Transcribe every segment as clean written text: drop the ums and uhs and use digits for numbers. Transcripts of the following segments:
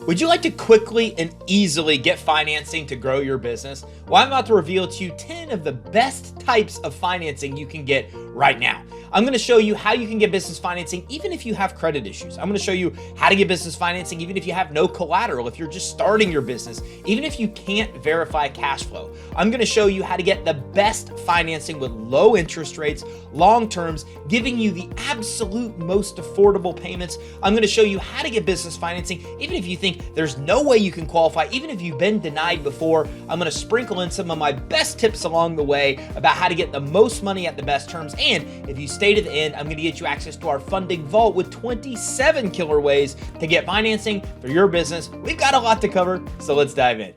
Would you like to quickly and easily get financing to grow your business? Well, I'm about to reveal to you 10 of the best types of financing you can get right now. I'm going to show you how you can get business financing even if you have credit issues. I'm going to show you how to get business financing even if you have no collateral, if you're just starting your business, even if you can't verify cash flow. I'm going to show you how to get the best financing with low interest rates, long terms, giving you the absolute most affordable payments. I'm going to show you how to get business financing even if you think there's no way you can qualify, even if you've been denied before. I'm going to sprinkle in some of my best tips along the way about how to get the most money at the best terms. And if you stay to the end, I'm going to get you access to our funding vault with 27 killer ways to get financing for your business. We've got a lot to cover, so let's dive in.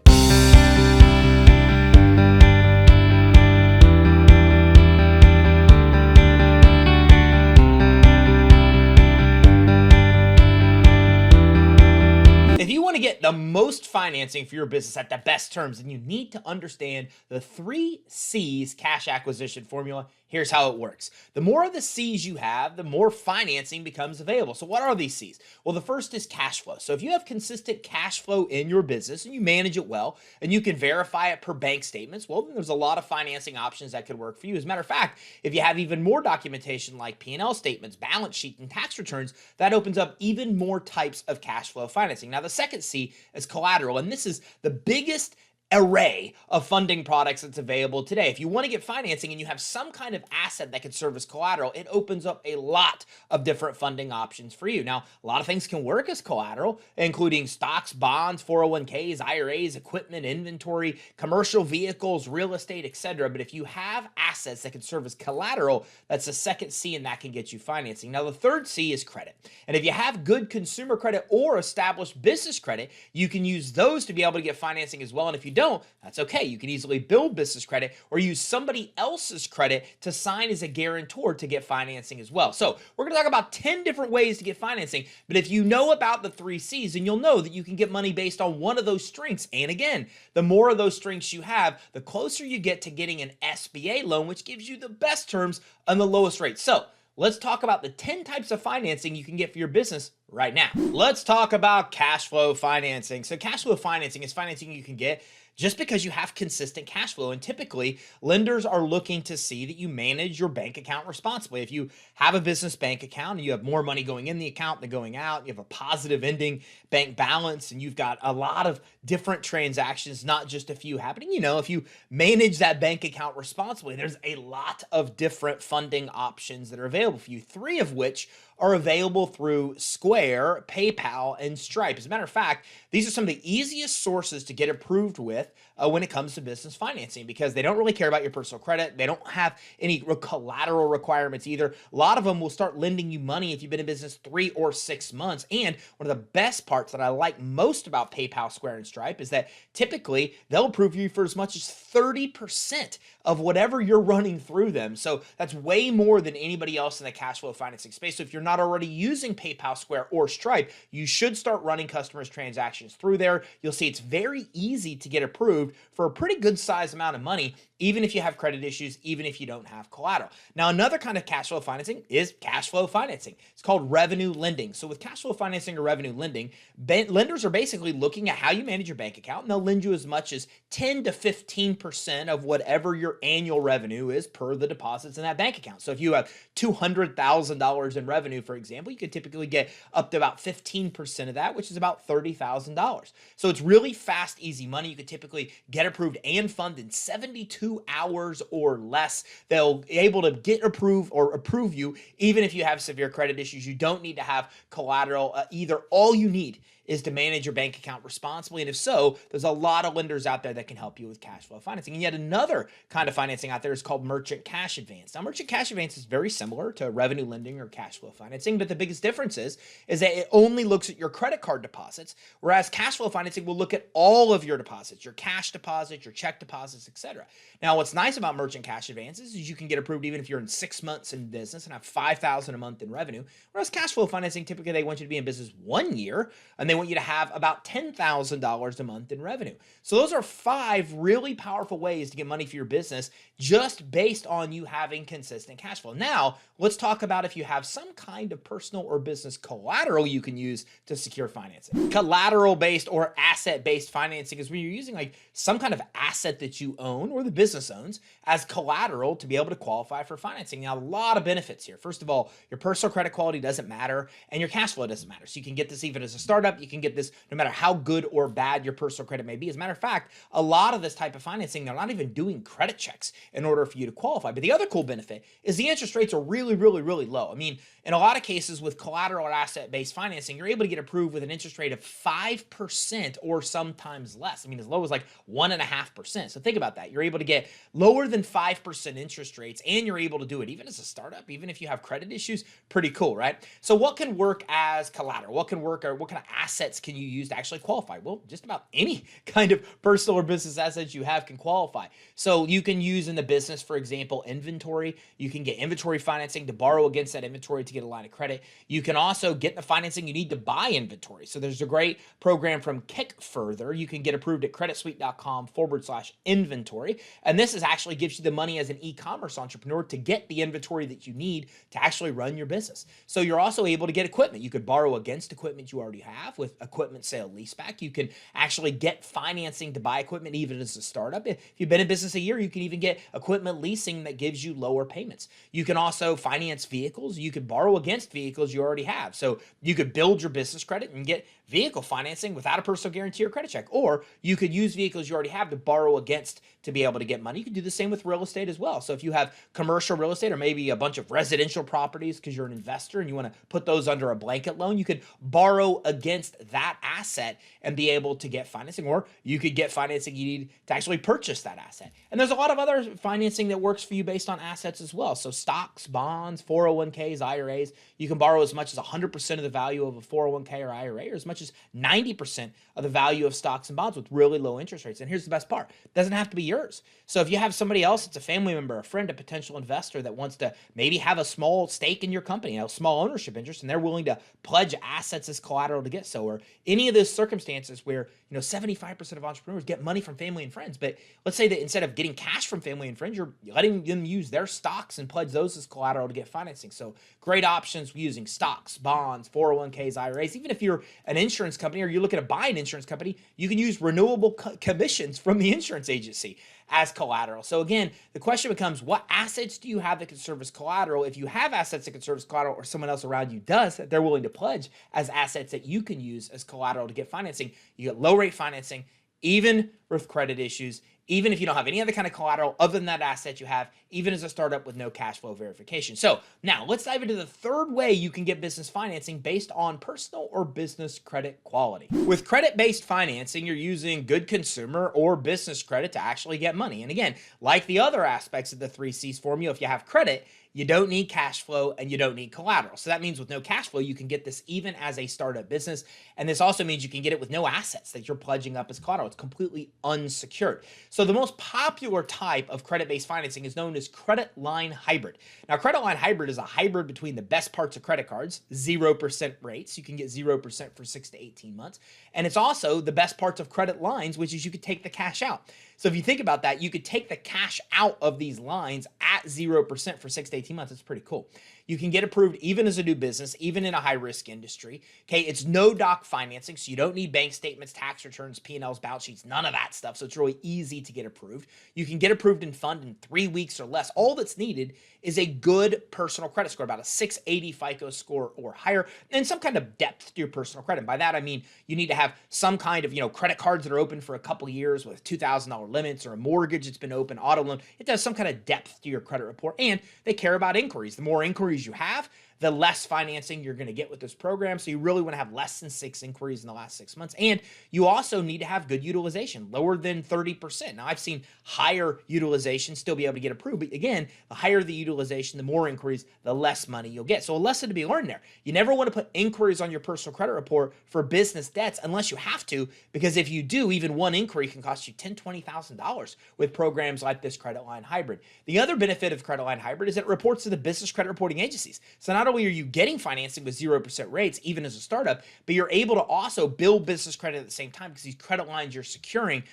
If you want to get the most financing for your business at the best terms, then you need to understand the 3 C's cash acquisition formula. Here's how it works. The more of the C's you have, the more financing becomes available. So what are these C's? Well, the first is cash flow. So if you have consistent cash flow in your business and you manage it well and you can verify it per bank statements, well, then there's a lot of financing options that could work for you. As a matter of fact, if you have even more documentation like P&L statements, balance sheet, and tax returns, that opens up even more types of cash flow financing. Now, the second C is collateral, and this is the biggest array of funding products that's available today. If you want to get financing and you have some kind of asset that could serve as collateral, it opens up a lot of different funding options for you. Now, a lot of things can work as collateral, including stocks, bonds, 401ks, IRAs, equipment, inventory, commercial vehicles, real estate, etc. But if you have assets that can serve as collateral, that's the second C, and that can get you financing. Now, the third C is credit. And if you have good consumer credit or established business credit, you can use those to be able to get financing as well. And if you don't, that's okay. You can easily build business credit or use somebody else's credit to sign as a guarantor to get financing as well. So we're going to talk about 10 different ways to get financing. But if you know about the 3 C's, then you'll know that you can get money based on one of those strengths. And again, the more of those strengths you have, the closer you get to getting an SBA loan, which gives you the best terms and the lowest rate. So let's talk about the 10 types of financing you can get for your business right now. Let's talk about cash flow financing. So cash flow financing is financing you can get just because you have consistent cash flow. And typically, lenders are looking to see that you manage your bank account responsibly. If you have a business bank account and you have more money going in the account than going out, you have a positive ending bank balance, and you've got a lot of different transactions, not just a few happening, if you manage that bank account responsibly, there's a lot of different funding options that are available for you, 3 of which are available through Square, PayPal, and Stripe. As a matter of fact, these are some of the easiest sources to get approved with when it comes to business financing, because they don't really care about your personal credit. They don't have any collateral requirements either. A lot of them will start lending you money if you've been in business 3 or 6 months. And one of the best parts that I like most about PayPal, Square, and Stripe is that typically they'll approve you for as much as 30% of whatever you're running through them. So that's way more than anybody else in the cash flow financing space. So if you're not already using PayPal, Square, or Stripe, you should start running customers' transactions through there. You'll see it's very easy to get approved for a pretty good size amount of money, even if you have credit issues, even if you don't have collateral. Now, another kind of cash flow financing is cash flow financing. It's called revenue lending. So with cash flow financing or revenue lending, lenders are basically looking at how you manage your bank account, and they'll lend you as much as 10 to 15% of whatever your annual revenue is per the deposits in that bank account. So if you have $200,000 in revenue, for example, you could typically get up to about 15% of that, which is about $30,000. So it's really fast, easy money. You could typically get approved and fund in 72 hours or less. They'll be able to get approved or approve you even if you have severe credit issues. You don't need to have collateral either. All you need is to manage your bank account responsibly. And if so, there's a lot of lenders out there that can help you with cash flow financing. And yet another kind of financing out there is called merchant cash advance. Now, merchant cash advance is very similar to revenue lending or cash flow financing, but the biggest difference is that it only looks at your credit card deposits, whereas cash flow financing will look at all of your deposits, your cash deposits, your check deposits, etc. Now, what's nice about merchant cash advances is you can get approved even if you're in 6 months in business and have $5,000 a month in revenue, whereas cash flow financing, typically they want you to be in business 1 year, and they want you to have about $10,000 a month in revenue. So those are 5 really powerful ways to get money for your business just based on you having consistent cash flow. Now, let's talk about if you have some kind of personal or business collateral you can use to secure financing. Collateral-based or asset-based financing is when you're using like some kind of asset that you own or the business owns as collateral to be able to qualify for financing. Now, a lot of benefits here. First of all, your personal credit quality doesn't matter and your cash flow doesn't matter. So you can get this even as a startup. You can get this no matter how good or bad your personal credit may be. As a matter of fact, a lot of this type of financing, they're not even doing credit checks in order for you to qualify. But the other cool benefit is the interest rates are really, really, really low. I mean, in a lot of cases with collateral or asset-based financing, you're able to get approved with an interest rate of 5% or sometimes less. I mean, as low as like 1.5%. So think about that. You're able to get lower than 5% interest rates, and you're able to do it even as a startup, even if you have credit issues. Pretty cool, right? So what can work as collateral? What can work, or what kind of assets can you use to actually qualify? Well, just about any kind of personal or business assets you have can qualify. So you can use in the business, for example, inventory. You can get inventory financing to borrow against that inventory to get a line of credit. You can also get the financing you need to buy inventory. So there's a great program from Kickfurther. You can get approved at creditsuite.com/inventory. And this actually gives you the money as an e-commerce entrepreneur to get the inventory that you need to actually run your business. So you're also able to get equipment. You could borrow against equipment you already have with equipment sale leaseback. You can actually get financing to buy equipment even as a startup. If you've been in business a year, you can even get equipment leasing that gives you lower payments. You can also finance vehicles. You could borrow against vehicles you already have. So you could build your business credit and get vehicle financing without a personal guarantee or credit check. Or you could use vehicles you already have to borrow against to be able to get money. You can do the same with real estate as well. So if you have commercial real estate or maybe a bunch of residential properties because you're an investor and you want to put those under a blanket loan, you could borrow against that asset and be able to get financing, or you could get financing you need to actually purchase that asset. And there's a lot of other financing that works for you based on assets as well. So stocks, bonds, 401ks, IRAs, you can borrow as much as 100% of the value of a 401k or IRA, or as much as 90% of the value of stocks and bonds with really low interest rates. And here's the best part. It doesn't have to be yours. So if you have somebody else, it's a family member, a friend, a potential investor that wants to maybe have a small stake in your company, a small ownership interest, and they're willing to pledge assets as collateral to get so, or any of those circumstances where, 75% of entrepreneurs get money from family and friends. But let's say that instead of getting cash from family and friends, you're letting them use their stocks and pledge those as collateral to get financing. So great options using stocks, bonds, 401ks, IRAs. Even if you're an insurance company or you're looking to buy an insurance company, you can use renewable commissions from the insurance agency as collateral. So again, the question becomes, what assets do you have that can serve as collateral? If you have assets that can serve as collateral, or someone else around you does, that they're willing to pledge as assets that you can use as collateral to get financing, you get low rate financing, even with credit issues, even if you don't have any other kind of collateral other than that asset you have, even as a startup with no cash flow verification. So now let's dive into the third way you can get business financing based on personal or business credit quality. With credit-based financing, you're using good consumer or business credit to actually get money. And again, like the other aspects of the 3Cs formula, if you have credit, you don't need cash flow and you don't need collateral. So that means with no cash flow, you can get this even as a startup business. And this also means you can get it with no assets that you're pledging up as collateral. It's completely unsecured. So the most popular type of credit-based financing is known as credit line hybrid. Now, credit line hybrid is a hybrid between the best parts of credit cards, 0% rates. You can get 0% for 6 to 18 months. And it's also the best parts of credit lines, which is you could take the cash out. So if you think about that, you could take the cash out of these lines at 0% for 6 to 18 months. It's pretty cool. You can get approved even as a new business, even in a high-risk industry. Okay, it's no doc financing, so you don't need bank statements, tax returns, P&Ls, balance sheets, none of that stuff. So it's really easy to get approved. You can get approved and fund in 3 weeks or less. All that's needed is a good personal credit score, about a 680 FICO score or higher, and some kind of depth to your personal credit. And by that, I mean you need to have some kind of, credit cards that are open for a couple years with $2,000 limits, or a mortgage that's been open, auto loan. It does some kind of depth to your credit report, and they care about inquiries. The more inquiries you have, the less financing you're going to get with this program. So you really want to have less than 6 inquiries in the last 6 months. And you also need to have good utilization, lower than 30%. Now, I've seen higher utilization still be able to get approved. But again, the higher the utilization, the more inquiries, the less money you'll get. So a lesson to be learned there. You never want to put inquiries on your personal credit report for business debts unless you have to, because if you do, even one inquiry can cost you $10,000, $20,000 with programs like this credit line hybrid. The other benefit of credit line hybrid is that it reports to the business credit reporting agencies. So not not only are you getting financing with 0% rates, even as a startup, but you're able to also build business credit at the same time because these credit lines you're securing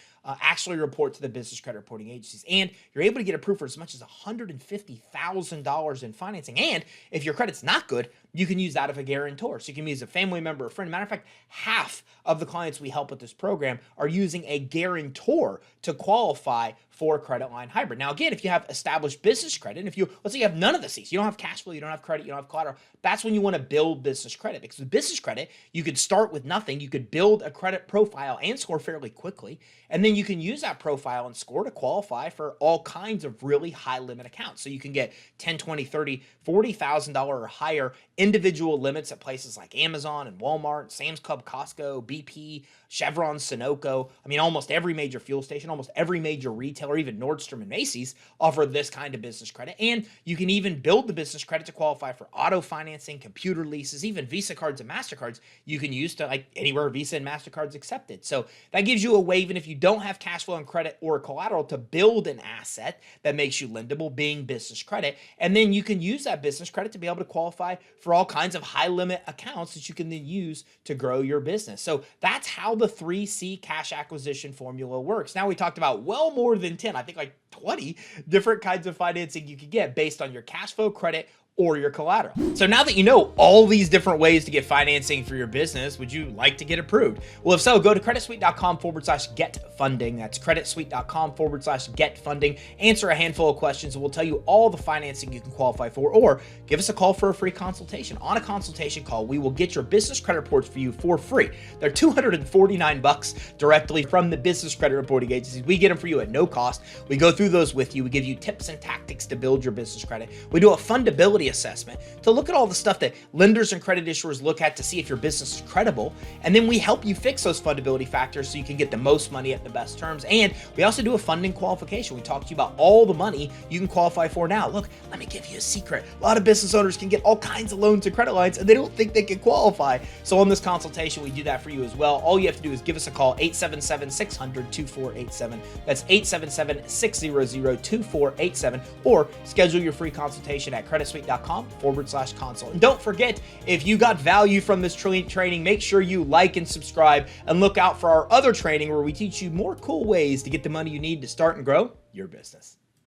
actually report to the business credit reporting agencies. And you're able to get approved for as much as $150,000 in financing. And if your credit's not good, you can use that of a guarantor. So you can use a family member or friend. Matter of fact, half of the clients we help with this program are using a guarantor to qualify for credit line hybrid. Now, again, if you have established business credit, and if you, let's say you have none of the C's, you don't have cash flow, you don't have credit, you don't have collateral, that's when you want to build business credit. Because with business credit, you could start with nothing, you could build a credit profile and score fairly quickly, and then you can use that profile and score to qualify for all kinds of really high limit accounts. So you can get $10, $20, $30, $40,000 or higher individual limits at places like Amazon and Walmart, Sam's Club, Costco, BP, Chevron, Sunoco. I mean, almost every major fuel station, almost every major retailer, even Nordstrom and Macy's offer this kind of business credit. And you can even build the business credit to qualify for auto financing, computer leases, even Visa cards and MasterCards you can use to like anywhere Visa and MasterCard's accepted. So that gives you a way, even if you don't have cash flow and credit or collateral, to build an asset that makes you lendable, being business credit. And then you can use that business credit to be able to qualify for all kinds of high limit accounts that you can then use to grow your business. So that's how the 3C cash acquisition formula works. Now we talked about well more than 10, I think like 20 different kinds of financing you can get based on your cash flow, credit, or your collateral. So now that you know all these different ways to get financing for your business, would you like to get approved? Well, if so, go to creditsuite.com/get funding. That's creditsuite.com/get funding. Answer a handful of questions and we'll tell you all the financing you can qualify for, or give us a call for a free consultation. On a consultation call, we will get your business credit reports for you for free. They're $249 directly from the business credit reporting agencies. We get them for you at no cost. We go through those with you. We give you tips and tactics to build your business credit. We do a fundability assessment to look at all the stuff that lenders and credit issuers look at to see if your business is credible. And then we help you fix those fundability factors so you can get the most money at the best terms. And we also do a funding qualification. We talk to you about all the money you can qualify for now. Look, let me give you a secret. A lot of business owners can get all kinds of loans and credit lines and they don't think they can qualify. So on this consultation, we do that for you as well. All you have to do is give us a call, 877-600-2487. That's 877-600-2487, or schedule your free consultation at creditsuite.com/consult. And don't forget, if you got value from this training, make sure you like and subscribe and look out for our other training where we teach you more cool ways to get the money you need to start and grow your business.